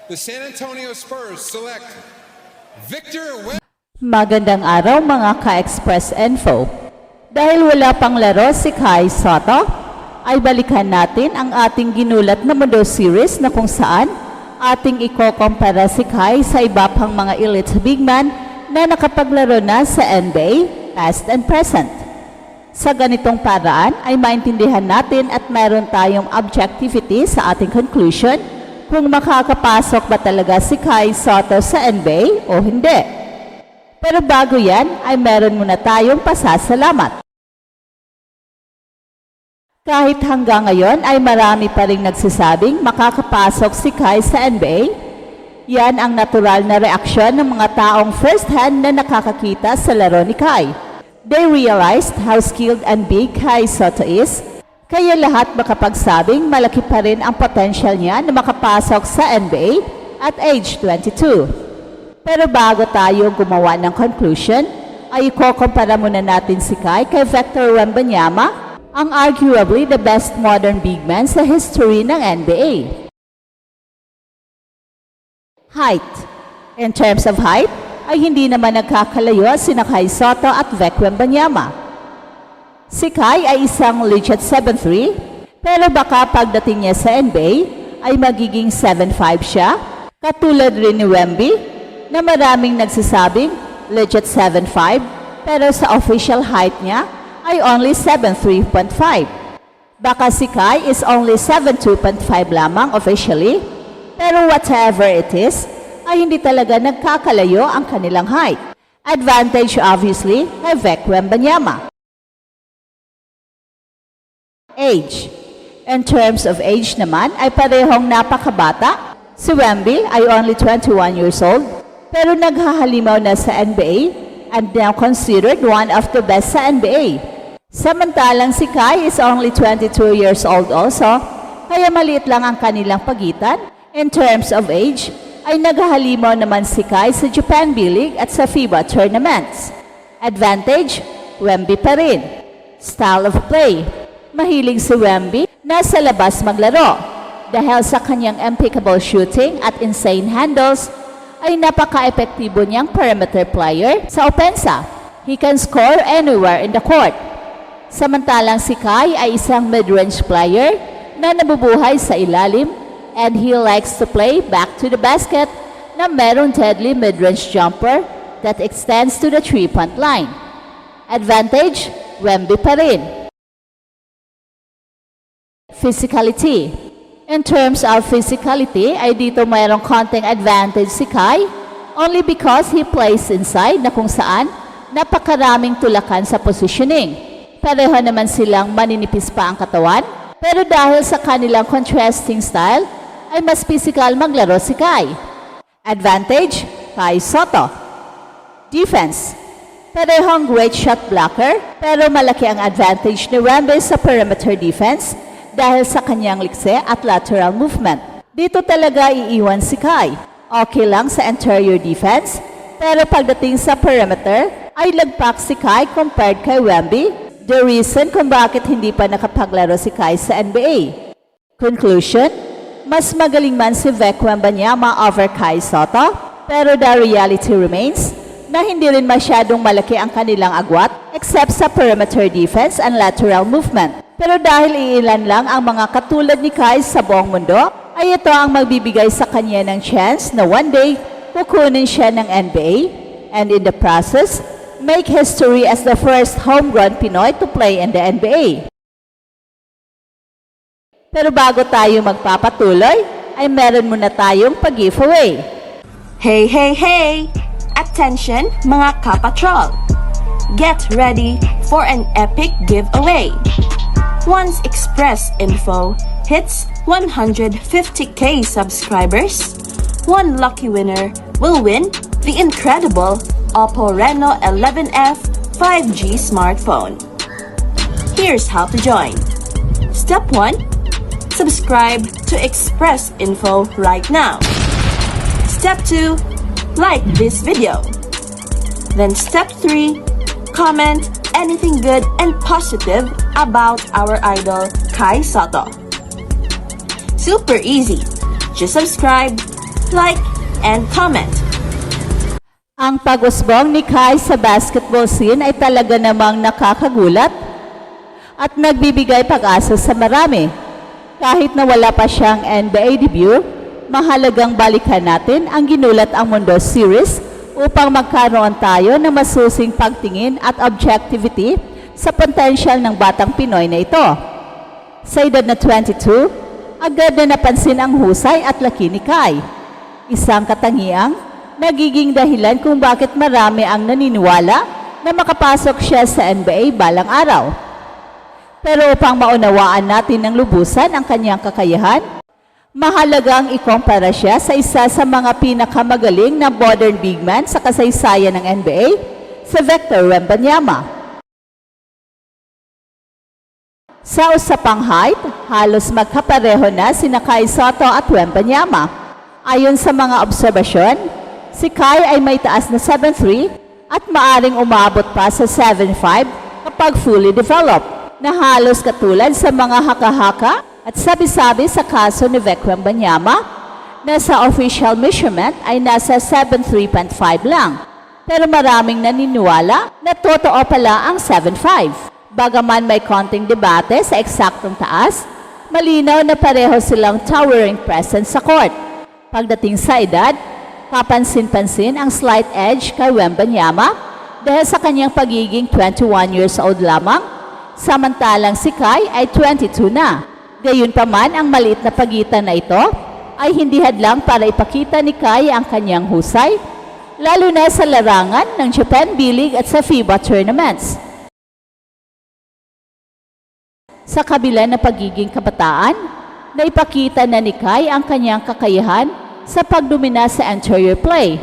the San Antonio Spurs select Victor Wembanyama. Magandang araw mga ka-Express Info. Dahil wala pang laro si Kai Sotto, ay balikan natin ang ating ginulat na mundo series na kung saan ating ikokompara si Kai sa iba pang mga elite big man na nakapaglaro na sa NBA, past and present. Sa ganitong paraan ay maintindihan natin at meron tayong objectivity sa ating conclusion kung makakapasok ba talaga si Kai Sotto sa NBA o hindi. Pero bago yan ay meron muna tayong pasasalamat. Kahit hanggang ngayon ay marami pa rin nagsasabing makakapasok si Kai sa NBA, yan ang natural na reaksyon ng mga taong first-hand na nakakakita sa laro ni Kai. They realized how skilled and big Kai Sotto is, kaya lahat makapagsabing malaki pa rin ang potential niya na makapasok sa NBA at age 22. Pero bago tayo gumawa ng conclusion, ay ikukumpara muna natin si Kai kay Victor Wembanyama, ang arguably the best modern big man sa history ng NBA. Height. In terms of height, ay hindi naman nagkakalayo sina Kai Sotto at Vic Wembanyama. Si Kai ay isang legit 7'3", pero baka pagdating niya sa NBA ay magiging 7'5" siya, katulad rin ni Wemby, na maraming nagsasabing legit 7'5", pero sa official height niya ay only 7'3.5". Baka si Kai is only 7'2.5" lamang officially, pero whatever it is, ay hindi talaga nagkakalayo ang kanilang height. Advantage obviously kay Vic Wembanyama. Age. In terms of age naman ay parehong napakabata. Si Wemby ay only 21 years old, pero naghahalimaw na sa NBA and now considered one of the best sa NBA. Samantalang si Kai is only 22 years old also, kaya maliit lang ang kanilang pagitan. In terms of age, ay naghahalimaw naman si Kai sa Japan B-League at sa FIBA tournaments. Advantage, Wemby pa rin. Style of play, mahilig si Wemby na sa labas maglaro. Dahil sa kanyang impeccable shooting at insane handles, ay napaka-epektibo niyang perimeter player sa opensa. He can score anywhere in the court. Samantalang si Kai ay isang mid-range player na nabubuhay sa ilalim and he likes to play back to the basket na merong deadly mid-range jumper that extends to the three-point line. Advantage, Wemby pa rin. Physicality. In terms of physicality, ay dito mayroong konting advantage si Kai only because he plays inside na kung saan napakaraming tulakan sa positioning. Pareho naman silang maninipis pa ang katawan, pero dahil sa kanilang contrasting style, ay mas physical maglaro si Kai. Advantage, Kai Sotto. Defense. Parehong great shot blocker, pero malaki ang advantage ni Wemby sa perimeter defense dahil sa kanyang likse at lateral movement. Dito talaga iiwan si Kai. Okay lang sa interior defense, pero pagdating sa perimeter, ay lagpak si Kai compared kay Wemby, the reason kung bakit hindi pa nakapaglaro si Kai sa NBA. Conclusion, mas magaling man si Vic Wembanyama over Kai Sotto, pero the reality remains na hindi rin masyadong malaki ang kanilang agwat except sa perimeter defense and lateral movement. Pero dahil iilan lang ang mga katulad ni Kai sa buong mundo, ay ito ang magbibigay sa kanya ng chance na one day kukunin siya ng NBA and in the process, make history as the first homegrown Pinoy to play in the NBA. Pero bago tayo magpapatuloy, ay meron muna tayong pag-giveaway. Hey, hey, hey! Attention mga kapatrol! Get ready for an epic giveaway! Once Express Info hits 150k subscribers, one lucky winner will win the incredible Oppo Reno 11F 5G smartphone. Here's how to join. Step 1. Subscribe to Express Info right now. Step 2. Like this video. Then step 3. Comment anything good and positive about our idol Kai Sotto. Super easy. Just subscribe, like, and comment. Ang pag-usbong ni Kai sa basketball scene ay talaga namang nakakagulat at nagbibigay pag-asa sa marami. Kahit na wala pa siyang NBA debut, mahalagang balikan natin ang Ginulat ang Mundo series upang magkaroon tayo ng masusing pagtingin at objectivity sa potential ng batang Pinoy na ito. Sa edad na 22, agad na napansin ang husay at laki ni Kai. Isang katangiang nagiging dahilan kung bakit marami ang naniniwala na makapasok siya sa NBA balang araw. Pero upang maunawaan natin ng lubusan ang kanyang kakayahan, mahalagang ikumpara siya sa isa sa mga pinakamagaling na modern big man sa kasaysayan ng NBA, si Victor Wembanyama. Sa usapang height, halos magkapareho na sina Kai Sotto at Wembanyama. Ayon sa mga obserbasyon, si Kai ay may taas na 7'3" at maaring umabot pa sa 7'5" kapag fully developed, na halos katulad sa mga haka-haka at sabi-sabi sa kaso ni Vic Wembanyama na sa official measurement ay nasa 7'3.5" lang. Pero maraming naniniwala na totoo pala ang 7'5". Bagaman may konting debate sa eksaktong taas, malinaw na pareho silang towering presence sa court. Pagdating sa edad, kapansin-pansin ang slight edge kay Wembanyama dahil sa kanyang pagiging 21 years old lamang, samantalang si Kai ay 22 na. Gayunpaman, ang maliit na pagitan na ito ay hindi hadlang para ipakita ni Kai ang kanyang husay, lalo na sa larangan ng Japan B-League at sa FIBA tournaments. Sa kabila ng pagiging kabataan, naipakita na ni Kai ang kanyang kakayahan sa pagdomina sa interior play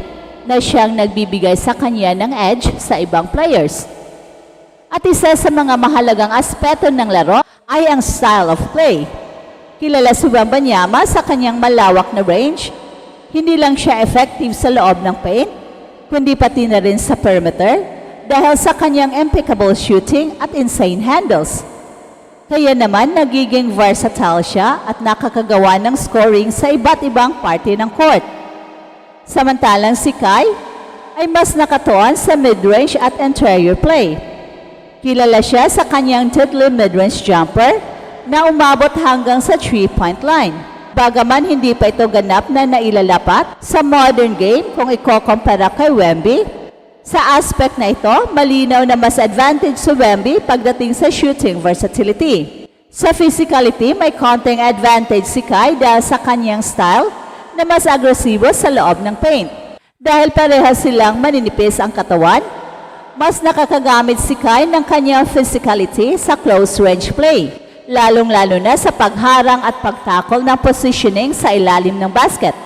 na siyang nagbibigay sa kanya ng edge sa ibang players. At isa sa mga mahalagang aspeto ng laro ay ang style of play. Kilala si Wembanyama sa kanyang malawak na range. Hindi lang siya effective sa loob ng paint, kundi pati na rin sa perimeter dahil sa kanyang impeccable shooting at insane handles. Kaya naman nagiging versatile siya at nakakagawa ng scoring sa iba't ibang parte ng court. Samantalang si Kai ay mas nakatuon sa mid-range at interior play. Kilala siya sa kanyang deadly mid-range jumper na umabot hanggang sa 3-point line. Bagaman hindi pa ito ganap na nailalapat sa modern game kung ikokompara kay Wemby, sa aspect na ito, malinaw na mas advantage sa Wemby pagdating sa shooting versatility. Sa physicality, may konting advantage si Kai dahil sa kanyang style na mas agresibo sa loob ng paint. Dahil parehas silang maninipis ang katawan, mas nakakagamit si Kai ng kanyang physicality sa close range play, lalong-lalo na sa pagharang at pagtakol ng positioning sa ilalim ng basket.